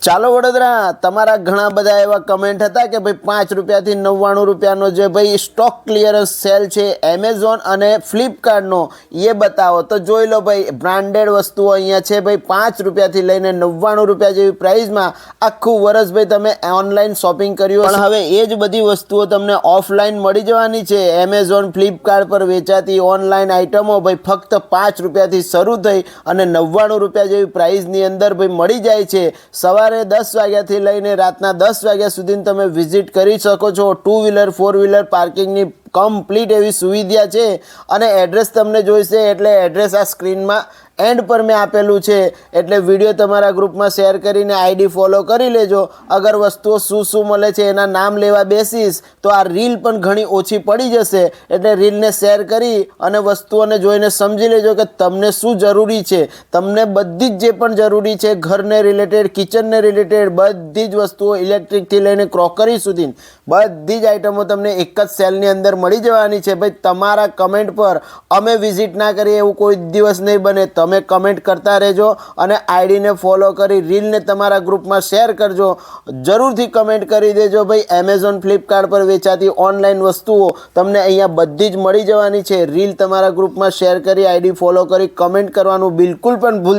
ચાલો વડોદરા તમારા ઘણા બધા એવા કમેન્ટ હતા કે ભાઈ 5 રૂપિયાથી 99 રૂપિયાનો જે ભાઈ સ્ટોક ક્લિયરન્સ સેલ છે એમેઝોન અને ફ્લિપકાર્ટનો એ બતાવો તો જોઈ લો ભાઈ બ્રાન્ડેડ વસ્તુઓ અહીંયા છે ભાઈ 5 રૂપિયાથી લઈને 99 રૂપિયા જેવી પ્રાઇસમાં આખું વર્ષ ભાઈ તમે ઓનલાઈન શોપિંગ કર્યું પણ હવે એ જ બધી વસ્તુઓ તમને ઓફલાઈન મળી જવાની છે એમેઝોન ફ્લિપકાર્ટ પર વેચાતી ઓનલાઈન આઇટમો ભાઈ ફક્ત 5 રૂપિયાથી શરૂ થઈ અને 99 રૂપિયા જેવી પ્રાઇસની અંદર ભાઈ મળી જાય છે। સવારે 10 વાગ્યાથી લઈને રાતના 10 વાગ્યા સુધી તમે વિઝિટ કરી શકો છો। 2 વ્હીલર 4 વ્હીલર પાર્કિંગની કમ્પ્લીટ એવી સુવિધા છે અને એડ્રેસ તમને જોઈશે એટલે એડ્રેસ આ સ્ક્રીનમાં એન્ડ પર મેં આપેલું છે એટલે વિડીયો તમારા ગ્રુપમાં શેર કરીને આઈડી ફોલો કરી લેજો। અગર વસ્તુઓ શું મળે છે એના નામ લેવા બેસીશ તો આ રીલ પણ ઘણી ઓછી પડી જશે એટલે રીલને શેર કરી અને વસ્તુઓને જોઈને સમજી લેજો કે તમને શું જરૂરી છે। તમને બધી જ જે પણ જરૂરી છે ઘરને રિલેટેડ કિચનને રિલેટેડ બધી જ વસ્તુઓ ઇલેક્ટ્રિકથી લઈને ક્રોકરી સુધી બધી જ આઇટમો તમને એક જ સેલની અંદર મળી જવાની છે। ભાઈ તમારા કમેન્ટ પર અમે વિઝિટ ના કરીએ એવું કોઈ દિવસ નહીં બને। તમે કમેન્ટ કરતા રહેજો અને આઈડીને ફોલો કરી રીલને તમારા ગ્રુપમાં શેર કરજો। જરૂરથી કમેન્ટ કરી દેજો ભાઈ એમેઝોન ફ્લિપકાર્ટ પર વેચાતી ઓનલાઈન વસ્તુઓ તમને અહીંયા બધી જ મળી જવાની છે। રીલ તમારા ગ્રુપમાં શેર કરી આઈડી ફોલો કરી કમેન્ટ કરવાનું બિલકુલ પણ ભૂલતા